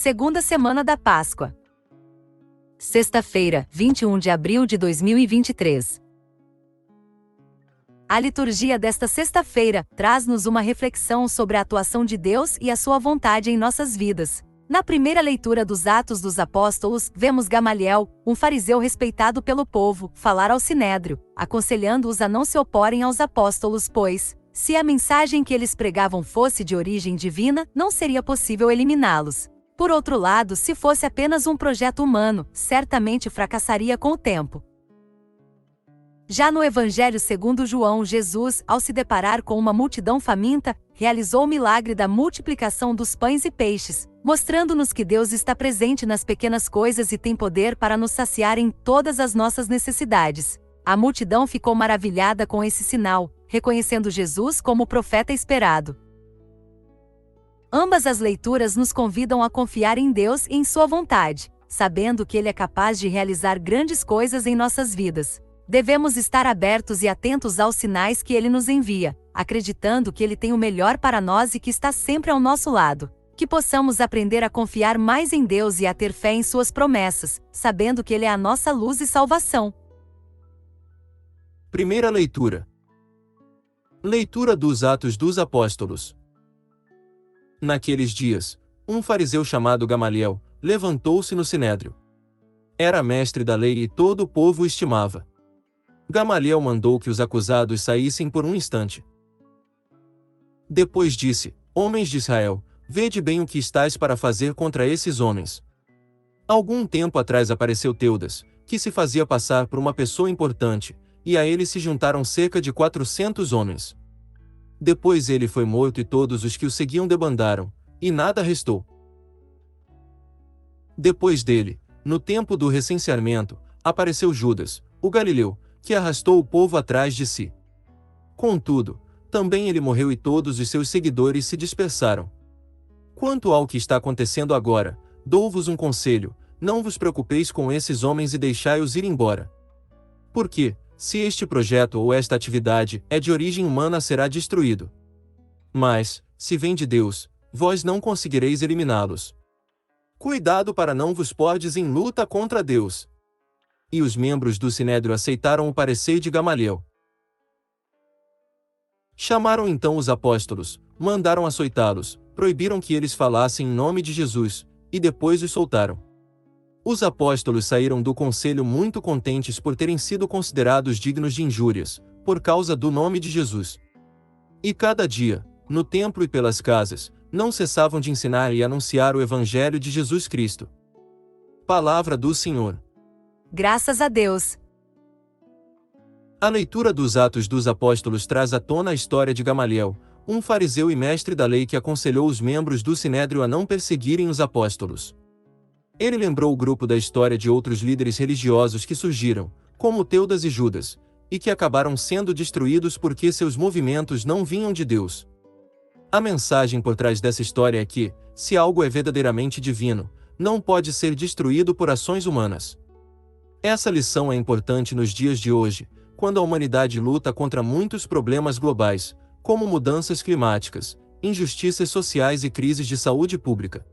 Segunda semana da Páscoa. Sexta-feira, 21 de abril de 2023. A liturgia desta sexta-feira traz-nos uma reflexão sobre a atuação de Deus e a sua vontade em nossas vidas. Na primeira leitura dos Atos dos Apóstolos, vemos Gamaliel, um fariseu respeitado pelo povo, falar ao sinédrio, aconselhando-os a não se oporem aos apóstolos, pois, se a mensagem que eles pregavam fosse de origem divina, não seria possível eliminá-los. Por outro lado, se fosse apenas um projeto humano, certamente fracassaria com o tempo. Já no Evangelho segundo João, Jesus, ao se deparar com uma multidão faminta, realizou o milagre da multiplicação dos pães e peixes, mostrando-nos que Deus está presente nas pequenas coisas e tem poder para nos saciar em todas as nossas necessidades. A multidão ficou maravilhada com esse sinal, reconhecendo Jesus como o profeta esperado. Ambas as leituras nos convidam a confiar em Deus e em sua vontade, sabendo que Ele é capaz de realizar grandes coisas em nossas vidas. Devemos estar abertos e atentos aos sinais que Ele nos envia, acreditando que Ele tem o melhor para nós e que está sempre ao nosso lado. Que possamos aprender a confiar mais em Deus e a ter fé em suas promessas, sabendo que Ele é a nossa luz e salvação. Primeira leitura. Leitura dos Atos dos Apóstolos. Naqueles dias, um fariseu chamado Gamaliel levantou-se no sinédrio. Era mestre da lei e todo o povo o estimava. Gamaliel mandou que os acusados saíssem por um instante. Depois disse: Homens de Israel, vede bem o que estáis para fazer contra esses homens. Algum tempo atrás apareceu Teudas, que se fazia passar por uma pessoa importante, e a ele se juntaram cerca de 400 homens. Depois ele foi morto e todos os que o seguiam debandaram, e nada restou. Depois dele, no tempo do recenseamento, apareceu Judas, o galileu, que arrastou o povo atrás de si. Contudo, também ele morreu e todos os seus seguidores se dispersaram. Quanto ao que está acontecendo agora, dou-vos um conselho: não vos preocupeis com esses homens e deixai-os ir embora. Porque, se este projeto ou esta atividade é de origem humana, será destruído. Mas, se vem de Deus, vós não conseguireis eliminá-los. Cuidado para não vos pordes em luta contra Deus. E os membros do sinédrio aceitaram o parecer de Gamaliel. Chamaram então os apóstolos, mandaram açoitá-los, proibiram que eles falassem em nome de Jesus, e depois os soltaram. Os apóstolos saíram do conselho muito contentes por terem sido considerados dignos de injúrias, por causa do nome de Jesus. E cada dia, no templo e pelas casas, não cessavam de ensinar e anunciar o Evangelho de Jesus Cristo. Palavra do Senhor. Graças a Deus. A leitura dos Atos dos Apóstolos traz à tona a história de Gamaliel, um fariseu e mestre da lei que aconselhou os membros do sinédrio a não perseguirem os apóstolos. Ele lembrou o grupo da história de outros líderes religiosos que surgiram, como Teudas e Judas, e que acabaram sendo destruídos porque seus movimentos não vinham de Deus. A mensagem por trás dessa história é que, se algo é verdadeiramente divino, não pode ser destruído por ações humanas. Essa lição é importante nos dias de hoje, quando a humanidade luta contra muitos problemas globais, como mudanças climáticas, injustiças sociais e crises de saúde pública.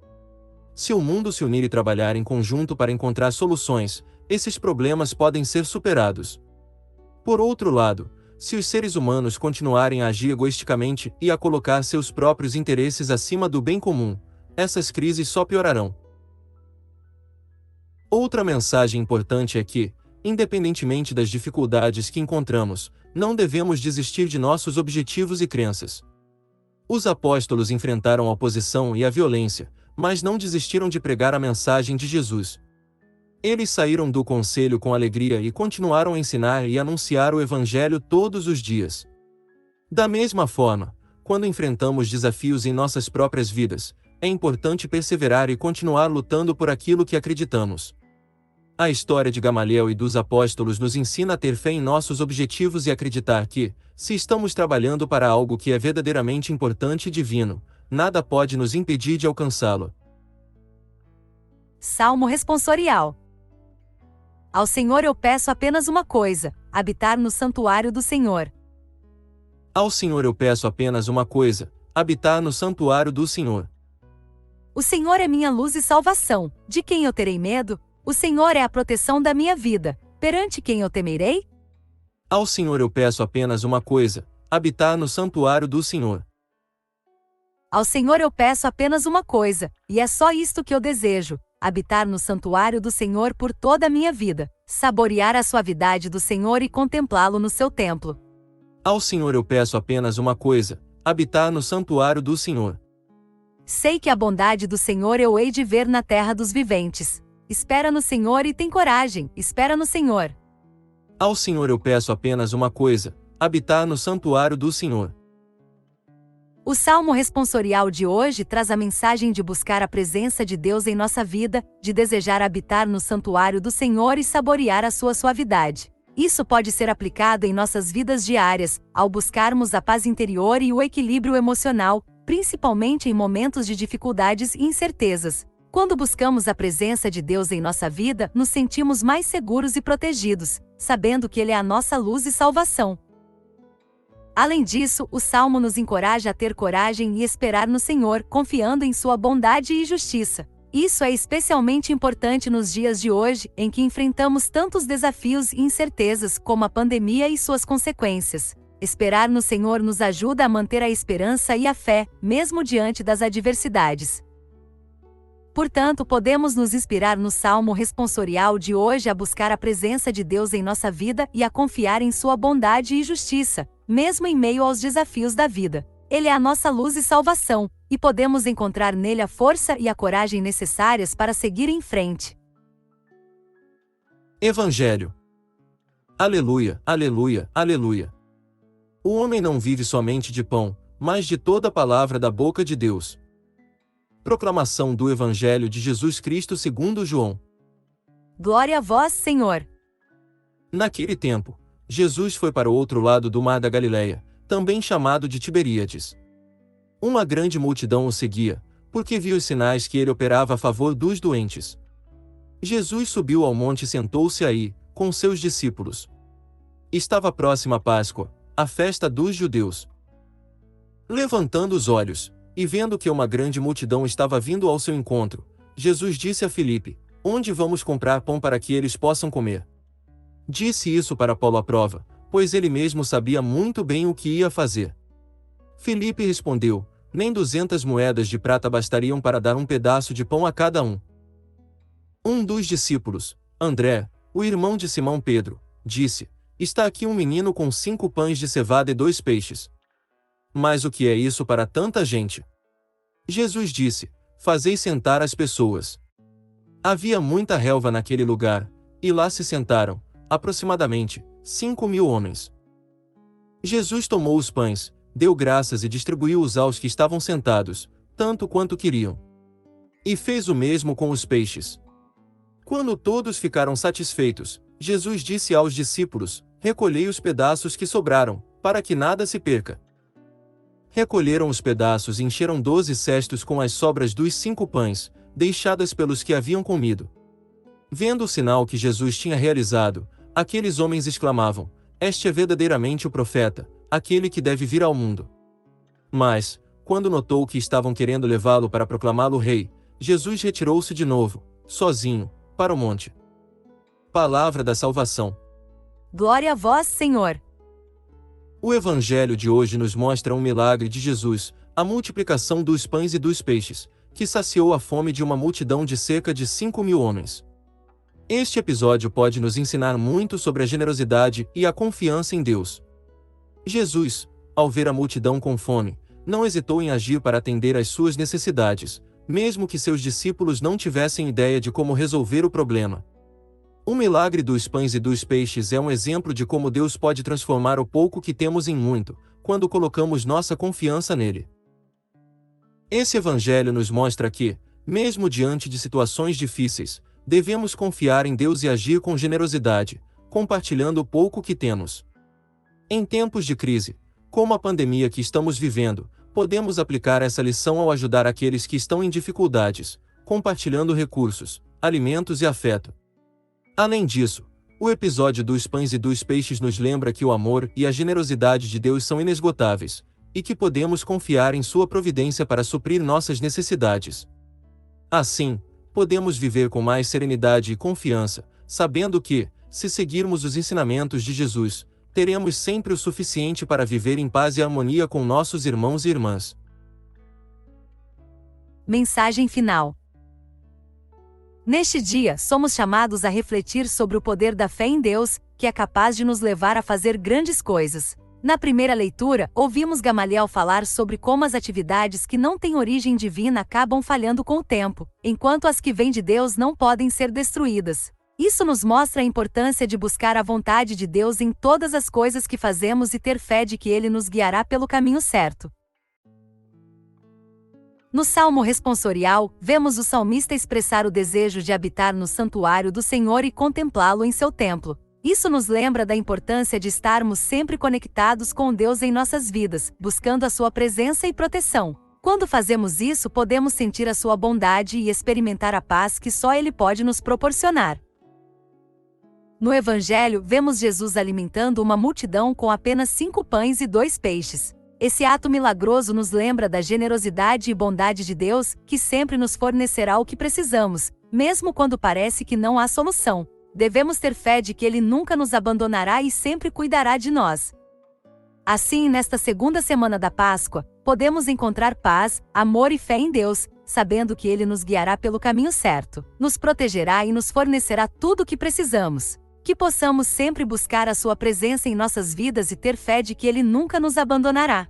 Se o mundo se unir e trabalhar em conjunto para encontrar soluções, esses problemas podem ser superados. Por outro lado, se os seres humanos continuarem a agir egoisticamente e a colocar seus próprios interesses acima do bem comum, essas crises só piorarão. Outra mensagem importante é que, independentemente das dificuldades que encontramos, não devemos desistir de nossos objetivos e crenças. Os apóstolos enfrentaram a oposição e a violência, mas não desistiram de pregar a mensagem de Jesus. Eles saíram do conselho com alegria e continuaram a ensinar e anunciar o Evangelho todos os dias. Da mesma forma, quando enfrentamos desafios em nossas próprias vidas, é importante perseverar e continuar lutando por aquilo que acreditamos. A história de Gamaliel e dos apóstolos nos ensina a ter fé em nossos objetivos e acreditar que, se estamos trabalhando para algo que é verdadeiramente importante e divino, nada pode nos impedir de alcançá-lo. Salmo responsorial. Ao Senhor eu peço apenas uma coisa: habitar no santuário do Senhor. Ao Senhor eu peço apenas uma coisa: habitar no santuário do Senhor. O Senhor é minha luz e salvação. De quem eu terei medo? O Senhor é a proteção da minha vida. Perante quem eu temerei? Ao Senhor eu peço apenas uma coisa: habitar no santuário do Senhor. Ao Senhor eu peço apenas uma coisa, e é só isto que eu desejo: habitar no santuário do Senhor por toda a minha vida, saborear a suavidade do Senhor e contemplá-lo no seu templo. Ao Senhor eu peço apenas uma coisa: habitar no santuário do Senhor. Sei que a bondade do Senhor eu hei de ver na terra dos viventes. Espera no Senhor e tem coragem, espera no Senhor. Ao Senhor eu peço apenas uma coisa: habitar no santuário do Senhor. O Salmo responsorial de hoje traz a mensagem de buscar a presença de Deus em nossa vida, de desejar habitar no santuário do Senhor e saborear a sua suavidade. Isso pode ser aplicado em nossas vidas diárias, ao buscarmos a paz interior e o equilíbrio emocional, principalmente em momentos de dificuldades e incertezas. Quando buscamos a presença de Deus em nossa vida, nos sentimos mais seguros e protegidos, sabendo que Ele é a nossa luz e salvação. Além disso, o Salmo nos encoraja a ter coragem e esperar no Senhor, confiando em sua bondade e justiça. Isso é especialmente importante nos dias de hoje, em que enfrentamos tantos desafios e incertezas como a pandemia e suas consequências. Esperar no Senhor nos ajuda a manter a esperança e a fé, mesmo diante das adversidades. Portanto, podemos nos inspirar no Salmo responsorial de hoje a buscar a presença de Deus em nossa vida e a confiar em sua bondade e justiça, mesmo em meio aos desafios da vida. Ele é a nossa luz e salvação, e podemos encontrar nele a força e a coragem necessárias para seguir em frente. Evangelho. Aleluia, aleluia, aleluia. O homem não vive somente de pão, mas de toda a palavra da boca de Deus. Proclamação do Evangelho de Jesus Cristo segundo João. Glória a vós, Senhor. Naquele tempo, Jesus foi para o outro lado do mar da Galileia, também chamado de Tiberíades. Uma grande multidão o seguia, porque viu os sinais que ele operava a favor dos doentes. Jesus subiu ao monte e sentou-se aí, com seus discípulos. Estava próxima a Páscoa, a festa dos judeus. Levantando os olhos, e vendo que uma grande multidão estava vindo ao seu encontro, Jesus disse a Filipe: Onde vamos comprar pão para que eles possam comer? Disse isso para pô-lo à prova, pois ele mesmo sabia muito bem o que ia fazer. Filipe respondeu: Nem 200 moedas de prata bastariam para dar um pedaço de pão a cada um. Um dos discípulos, André, o irmão de Simão Pedro, disse: Está aqui um menino com 5 pães de cevada e 2 peixes. Mas o que é isso para tanta gente? Jesus disse: Fazei sentar as pessoas. Havia muita relva naquele lugar, e lá se sentaram, aproximadamente, 5.000 homens. Jesus tomou os pães, deu graças e distribuiu-os aos que estavam sentados, tanto quanto queriam. E fez o mesmo com os peixes. Quando todos ficaram satisfeitos, Jesus disse aos discípulos: Recolhei os pedaços que sobraram, para que nada se perca. Recolheram os pedaços e encheram 12 cestos com as sobras dos 5 pães, deixadas pelos que haviam comido. Vendo o sinal que Jesus tinha realizado, aqueles homens exclamavam: Este é verdadeiramente o profeta, aquele que deve vir ao mundo. Mas, quando notou que estavam querendo levá-lo para proclamá-lo rei, Jesus retirou-se de novo, sozinho, para o monte. Palavra da salvação. Glória a vós, Senhor. O Evangelho de hoje nos mostra um milagre de Jesus, a multiplicação dos pães e dos peixes, que saciou a fome de uma multidão de cerca de 5.000 homens. Este episódio pode nos ensinar muito sobre a generosidade e a confiança em Deus. Jesus, ao ver a multidão com fome, não hesitou em agir para atender às suas necessidades, mesmo que seus discípulos não tivessem ideia de como resolver o problema. O milagre dos pães e dos peixes é um exemplo de como Deus pode transformar o pouco que temos em muito, quando colocamos nossa confiança nele. Esse evangelho nos mostra que, mesmo diante de situações difíceis, devemos confiar em Deus e agir com generosidade, compartilhando o pouco que temos. Em tempos de crise, como a pandemia que estamos vivendo, podemos aplicar essa lição ao ajudar aqueles que estão em dificuldades, compartilhando recursos, alimentos e afeto. Além disso, o episódio dos pães e dos peixes nos lembra que o amor e a generosidade de Deus são inesgotáveis, e que podemos confiar em sua providência para suprir nossas necessidades. Assim, podemos viver com mais serenidade e confiança, sabendo que, se seguirmos os ensinamentos de Jesus, teremos sempre o suficiente para viver em paz e harmonia com nossos irmãos e irmãs. Mensagem final. Neste dia, somos chamados a refletir sobre o poder da fé em Deus, que é capaz de nos levar a fazer grandes coisas. Na primeira leitura, ouvimos Gamaliel falar sobre como as atividades que não têm origem divina acabam falhando com o tempo, enquanto as que vêm de Deus não podem ser destruídas. Isso nos mostra a importância de buscar a vontade de Deus em todas as coisas que fazemos e ter fé de que Ele nos guiará pelo caminho certo. No Salmo responsorial, vemos o salmista expressar o desejo de habitar no santuário do Senhor e contemplá-lo em seu templo. Isso nos lembra da importância de estarmos sempre conectados com Deus em nossas vidas, buscando a sua presença e proteção. Quando fazemos isso, podemos sentir a sua bondade e experimentar a paz que só Ele pode nos proporcionar. No Evangelho, vemos Jesus alimentando uma multidão com apenas 5 pães e 2 peixes. Esse ato milagroso nos lembra da generosidade e bondade de Deus, que sempre nos fornecerá o que precisamos, mesmo quando parece que não há solução. Devemos ter fé de que Ele nunca nos abandonará e sempre cuidará de nós. Assim, nesta segunda semana da Páscoa, podemos encontrar paz, amor e fé em Deus, sabendo que Ele nos guiará pelo caminho certo, nos protegerá e nos fornecerá tudo o que precisamos. Que possamos sempre buscar a sua presença em nossas vidas e ter fé de que Ele nunca nos abandonará.